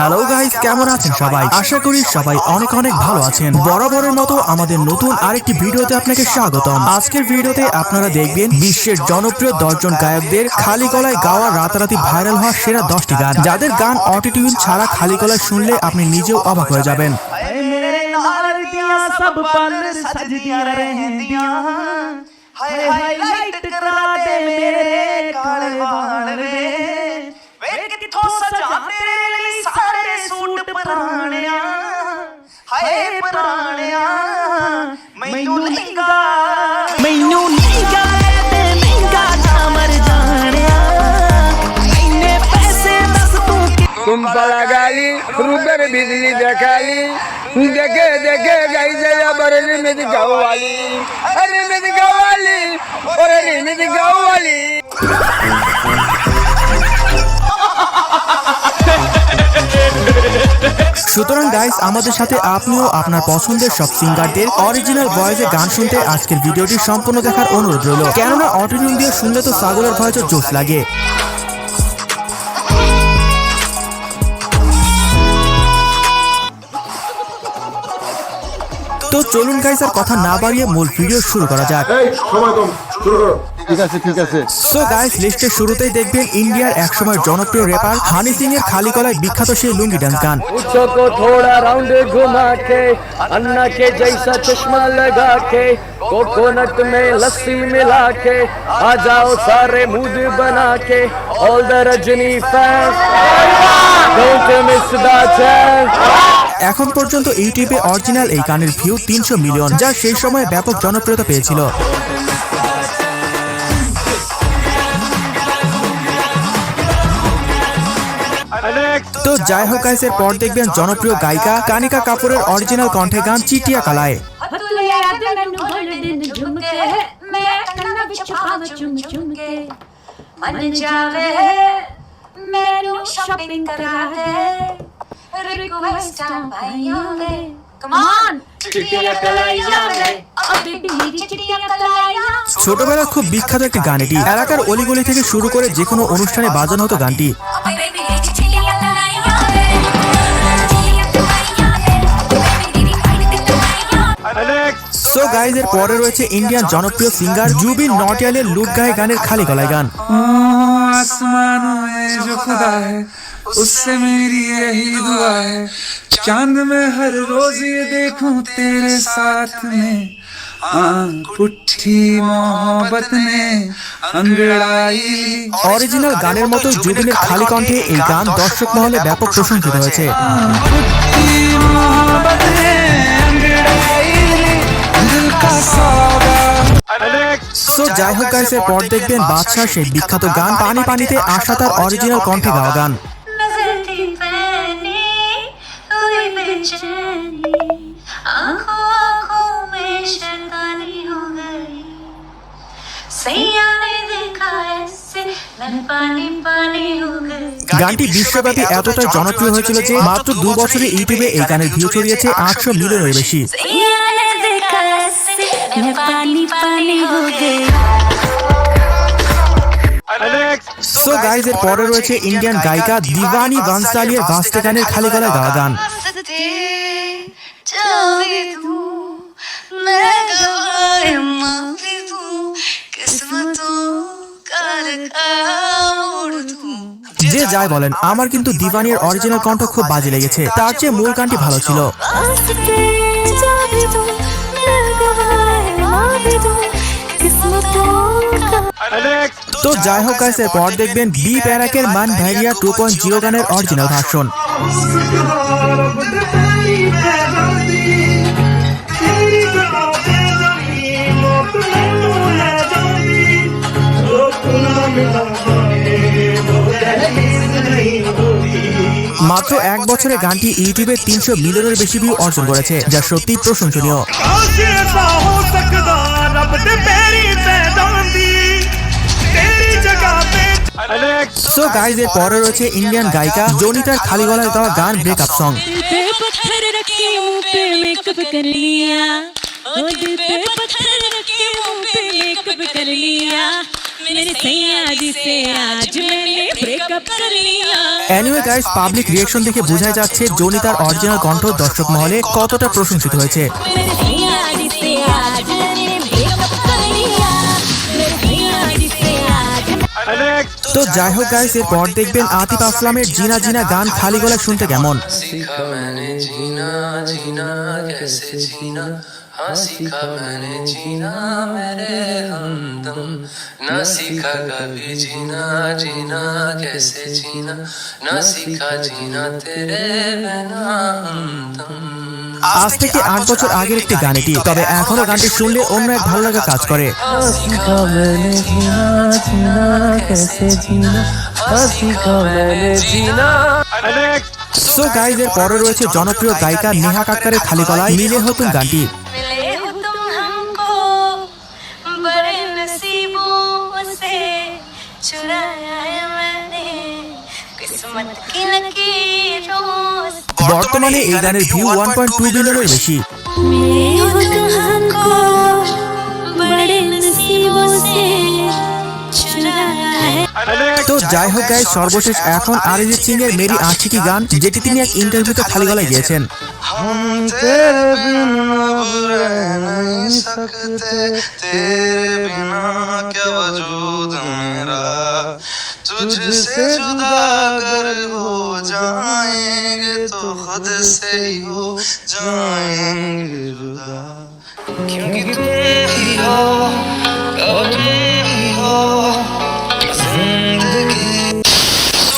Hello guys, কেমন আছেন সবাই? আশা করি সবাই অনেক অনেক ভালো আছেন। বরাবরের মতো আমাদের নতুন আরেকটি ভিডিওতে আপনাকে স্বাগতম। আজকের ভিডিওতে আপনারা দেখবেন বিশ্বের জনপ্রিয় 10 জন গায়কদের খালি গলায় গাওয়া রাতারাতি ভাইরাল হওয়া সেরা 10টি গান, যাদের গান অটোটিউন ছাড়া খালি গলায় শুনলে আপনি নিজেও অবাক হয়ে যাবেন। तुम पला गाली रुपर बिजली देखाली देखे देखे गई जया बरनी में गाँव वाली अरे में गाँव वाली और अरे में गाँव वाली। সুতরাং গাইস, আমাদের সাথে আপনিও আপনার পছন্দের সব সিঙ্গারদের অরিজিনাল ভয়েসে গান শুনতে আজকের ভিডিওটি সম্পূর্ণ দেখার অনুরোধ রইল, কেননা অটোটিউন দিয়ে শুনলে তো ছাগলের ভয়েসে জোশ লাগে। তো চলুন গাইস, আর কথা না বাড়িয়ে মূল ভিডিও শুরু করা যাক। ঠিক আছে। সো গাইস, লিস্টের শুরুতেই দেখবেন ইন্ডিয়ার একসময় জনপ্রিয় র্যাপার হানি সিং এর খালি গলায় বিখ্যাত সেই লুঙ্গি ডান্স গান। को थोड़ा राउंड घुमा के अन्ना के जैसा चश्मा लगा के कोकोनट में लस्सी मिला के आ जाओ सारे मूड बना के all the Rajni fans don't miss the chance. এখন পর্যন্ত ইউটিউবে অরিজিনাল এই গানের ভিউ 300 মিলিয়ন, যা সেই সময় ব্যাপক জনপ্রিয়তা পেয়েছিল। তো যাই হোক গাইস, এর পর দেখবেন জনপ্রিয় গায়িকা কানিকা কাপুরের অরিজিনাল কণ্ঠে গান চিটিয়া কালায়। ছোটবেলা খুব বিখ্যাত একটি গান এটি, এলাকার অলিগলি থেকে শুরু করে যে কোনো অনুষ্ঠানে বাজানো হতো গানটি। সো গাইজ, এর পরে রয়েছে ইন্ডিয়ান জনপ্রিয় সিঙ্গার জুবিন নটিয়ালের লুট গায়ে গানের খালি গলায় গান। आसमानों में जो खुदा है उससे मेरी यही दुआ है चांद में हर रोज ये देखूं तेरे साथ में पुट्ठी मोहब्बत ने अंगड़ाई। অরিজিনাল গানের মতো জুবিনের খালি কণ্ঠে এই গান দর্শক মহলে ব্যাপক প্রশংসিত হয়েছে। पुट्ठी मोहब्बत ने अंगड़ाई दिल का सौदा। সো যাই হোক গাইস, এর পর দেখবেন বাদশাহ সেই বিখ্যাত গান পানি পানিতে আশা তার অরিজিনাল কণ্ঠে গাওয়া গান। গানটি বিশ্বব্যাপী এতটাই জনপ্রিয় হয়েছিল যে মাত্র 2 বছরে ইউটিউবে এই গানের ভিউ ছড়িয়েছে 800 মিলিয়নের বেশি। সো গাইজ, এর পরে রয়েছে ইন্ডিয়ান গায়িকা দিবানি বানসালিয়ার ভাস্তে গানের খালি গলায় গাওয়া গান। যে যাই বলেন, আমার কিন্তু দিবানির অরিজিনাল কণ্ঠ খুব বাজে লেগেছে, তার চেয়ে মূল গানটি ভালো ছিল। তো যাই হোক গাইস, এর পর দেখবেন বি প্যারাকের মান ভাইরিয়া 2.0 গানের অরিজিনাল ভার্সন। মাত্র এক বছরে গানটি ইউটিউবে 300 মিলিয়নের বেশি ভিউ অর্জন করেছে, যা সত্যি প্রশংসনীয়। সো গাইজ, এর পরে রয়েছে ইন্ডিয়ান গায়িকা জনিতার খালি গলায় গাওয়া গান breakup song. Anyway guys, public reaction দেখে বোঝা যাচ্ছে জনিতার অরিজিনাল কণ্ঠ দর্শক মহলে কতটা প্রশংসিত হয়েছে। তো যাই হোক গাইস, এরপর দেখবেন আতিফ আসলামের জিনা জিনা গান খালি গলায় শুনতে কেমন। सीखा मैंने जीना जीना कैसे जीना हाँ सीखा मैंने जीना मेरे हमदम ना सीखा कभी जीना जीना कैसे जीना ना सीखा जीना तेरे बिना हमदम। আজ থেকে 8 বছর আগের একটি গান এটি, তবে এখনো গানটি শুনলে অন্য এক ভালো লাগা কাজ করে। सीखा मैंने जीना जीना कैसे जीना सीखा मैंने जीना। সো গাইজ, এর পরে রয়েছে জনপ্রিয় গায়িকা নেহা কাক্কারের খালি গলায় মিলে हो तुम গানটি। मिले हो तुम हमको बड़े नसीबों से चुराया है मैंने किस्मत की लकीरों से। বর্তমানে এই গানের ভিউ 1.2 বিলিয়নের বেশি। मिले हो तुम हमको बड़े नसीबों से चुराया है। তো যাই হোক গাইজ, সর্বশেষ এখন অরিজিৎ সিং এর মেরি আঁখি কি গান, যেটি তিনি এক ইন্টারভিউতে খালি গলায় গেয়েছেন। हम तेरे बिना अब रह नहीं सकते तेरे बिना क्या वजूद मेरा तुझसे जुदा अगर हो जाएंगे तो खुद से ही हो जाएंगे जुदा क्योंकि तुम ही हो तुम ही हो जिंदगी।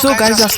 সো গাইজ, আজকে